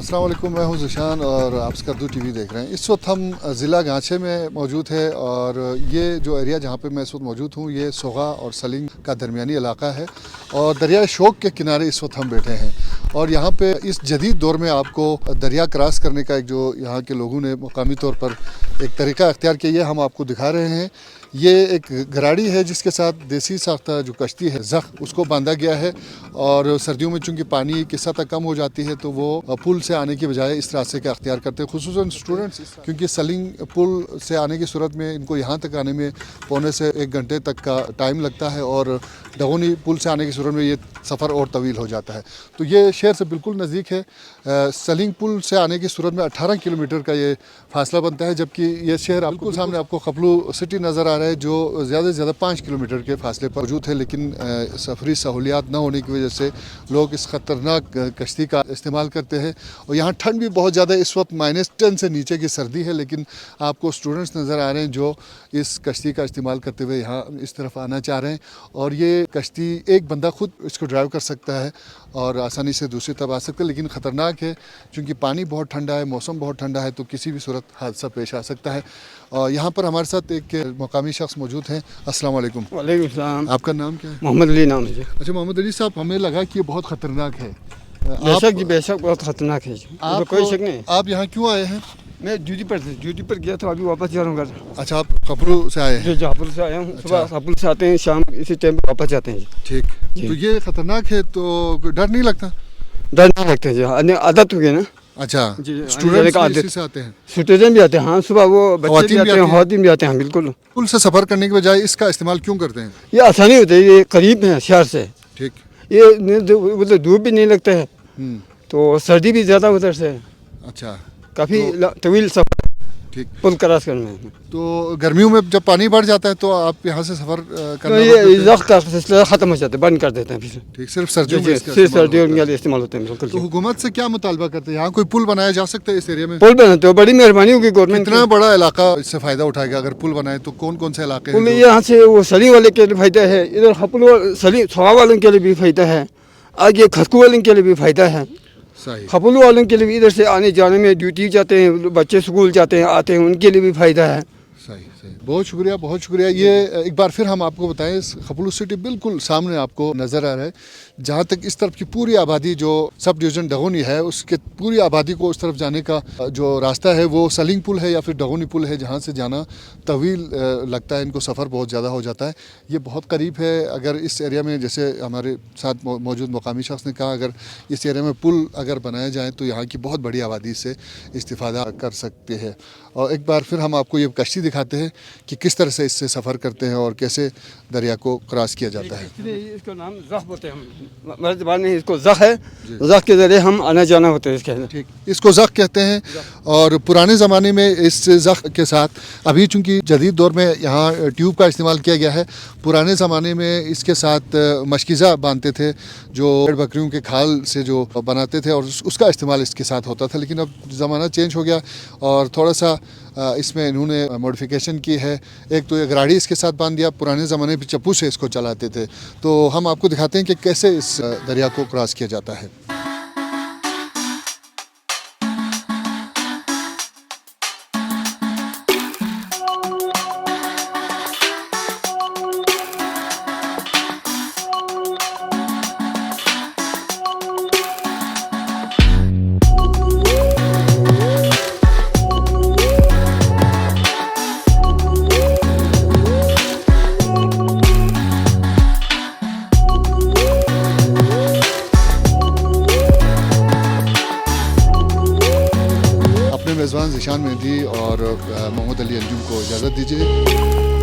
अस्सलाम वालेकुम, मैं हूं ज़िशान और आप स्कर्दू टीवी देख रहे हैं। इस वक्त हम ज़िला गांचे में मौजूद है और ये जो एरिया जहां पे मैं इस वक्त मौजूद हूं ये सोगा और सलिंग का दरमियानी इलाका है और दरिया शोक के किनारे इस वक्त हम बैठे हैं। और यहाँ पे इस जदीद दौर में आपको दरिया क्रॉस करने का एक जो यहाँ के लोगों ने मुकामी तौर पर एक तरीका अख्तियार किया है हम आपको दिखा रहे हैं। ये एक गराड़ी है जिसके साथ देसी साख्ता जो कश्ती है ज़ख उसको बांधा गया है और सर्दियों में चूंकि पानी की सतह कम हो जाती है तो वो पुल से आने की बजाय इस रास्ते का अख्तियार करते हैं, खुसूसन स्टूडेंट्स, क्योंकि सलिंग पुल से आने की सूरत में इनको यहाँ तक आने में पौने से 1 घंटे तक का टाइम लगता है और डगोनी पुल से आने की सूरत में ये सफ़र और तवील हो जाता है। तो ये शहर से बिल्कुल नज़दीक है। सलिंग पुल से आने की सूरत में 18 किलोमीटर का ये फासला बनता है, जबकि ये शहर बिल्कुल सामने आपको खपलू सिटी नज़र आ रहा है जो ज़्यादा से ज़्यादा 5 किलोमीटर के फासले पर मौजूद है। लेकिन सफरी सहूलियात न होने की वजह से लोग इस ख़तरनाक कश्ती का इस्तेमाल करते हैं और यहाँ ठंड भी बहुत ज़्यादा, इस वक्त -10 से नीचे की सर्दी है, लेकिन आपको स्टूडेंट्स नज़र आ रहे हैं जो इस कश्ती का इस्तेमाल करते हुए यहाँ इस तरफ आना चाह रहे हैं। और ये कश्ती एक बंदा खुद इसको ड्राइव कर सकता है और आसानी से दूसरी तरफ आ सकता है, लेकिन ख़तरनाक है क्योंकि पानी बहुत ठंडा है, मौसम बहुत ठंडा है, तो किसी भी सूरत हादसा पेश आ सकता है। और यहाँ पर हमारे साथ एक मकामी शख्स मौजूद हैं। अस्सलाम वालेकुम। वालेकुम सलाम। आपका नाम क्या है? मोहम्मद अली नाम है जी। अच्छा मोहम्मद अली साहब, हमें लगा कि ये बहुत ख़तरनाक है। बेशक जी, बेशक बहुत ख़तरनाक है जी, कोई शक नहीं। आप यहाँ क्यों आए हैं? मैं ड्यूटी पर गया था, अभी वापस जा रहा हूँ घर। अच्छा, आप खपलू से आए हैं? जी, हापुड़ से आया हूँ। सुबह हापुड़ से आते हैं, शाम इसी टाइम पर वापस जाते हैं जी। ठीक, तो ये ख़तरनाक है, तो डर नहीं लगता? डर नहीं लगता जी, आदत हो गई ना। अच्छा, स्टूडेंट्स इसी से आते हैं? स्टूडेंट भी आते हैं, हाँ। सुबह वो बच्चे भी आते हैं, ख़वातीन भी आते हैं, बिल्कुल। पुल से सफ़र करने के बजाय इसका इस्तेमाल क्यों करते हैं? ये आसानी होती है, ये करीब है शहर से। ठीक, ये मतलब धूप भी नहीं लगता है, तो सर्दी भी ज़्यादा उधर से। अच्छा, काफ़ी तवील सफ़र ठीक, पुल क्रॉस करने में। तो गर्मियों में जब पानी बढ़ जाता है तो आप यहाँ से सफ़र करना तो ये ज़ख़ का सिलसिला ख़त्म हो जाता है, बंद कर देते हैं फिर। ठीक, सिर्फ सर्दियों में इसका सिर्फ सर्दियों में इस्तेमाल होते हैं बिल्कुल। तो हुकूमत से क्या मुतालबा करते हैं? यहाँ कोई पुल बनाया जा सकता है इस एरिया में? पुल बनाते हो, बड़ी मेहरबानी होगी गवर्नमेंट। इतना बड़ा इलाका इससे फ़ायदा उठाएगा अगर पुल बनाए, तो कौन कौन से इलाके हैं? पुल यहाँ से वो सली वाले के लिए फ़ायदा है, इधर खपलू सली सवा वालों के लिए भी फ़ायदा है, आगे खसकू वालों के लिए भी फ़ायदा है। खपलू वालों के लिए भी इधर से आने जाने में, ड्यूटी जाते हैं बच्चे, स्कूल जाते हैं आते हैं, उनके लिए भी फ़ायदा है। सही, बहुत शुक्रिया, बहुत शुक्रिया। ये एक बार फिर हम आपको बताएं, खपलू सिटी बिल्कुल सामने आपको नज़र आ रहा है। जहाँ तक इस तरफ की पूरी आबादी जो सब डिवीज़न डगोनी है उसके पूरी आबादी को उस तरफ जाने का जो रास्ता है वो सलिंग पुल है या फिर डगोनी पुल है, जहाँ से जाना तवील लगता है, इनको सफ़र बहुत ज़्यादा हो जाता है। ये बहुत करीब है। अगर इस एरिया में, जैसे हमारे साथ मौजूद मुकामी शख्स ने कहा, अगर इस एरिया में पुल अगर बनाया जाए तो यहाँ की बहुत बड़ी आबादी से इस्तिफ़ादा कर सकते हैं। और एक बार फिर हम आपको ये कश्ती दिखाते हैं कि किस तरह से इससे सफ़र करते हैं और कैसे दरिया को क्रॉस किया जाता है। इसका नाम ज़ख़ बोलते हैं हम, हमारे ज़बान में इसको ज़ख़ है। ज़ख़ के ज़रिए हम आना जाना होता है इसके। ठीक, इसको ज़ख़ कहते हैं। और पुराने ज़माने में इस ज़ख़ के साथ, अभी चूँकि जदीद दौर में यहाँ ट्यूब का इस्तेमाल किया गया है, पुराने ज़माने में इसके साथ मशकीज़ा बांधते थे जो बकरियों के खाल से जो बनाते थे और उसका इस्तेमाल इसके साथ होता था। लेकिन अब ज़माना चेंज हो गया और थोड़ा सा इसमें इन्होंने मॉडिफिकेशन की है। एक तो ये गराड़ी इसके साथ बांध दिया, पुराने ज़माने में चप्पू से इसको चलाते थे। तो हम आपको दिखाते हैं कि कैसे इस दरिया को क्रॉस किया जाता है। मेज़बान ज़िशान मेहदी और मोहम्मद अली अंजुम को इजाज़त दीजिए।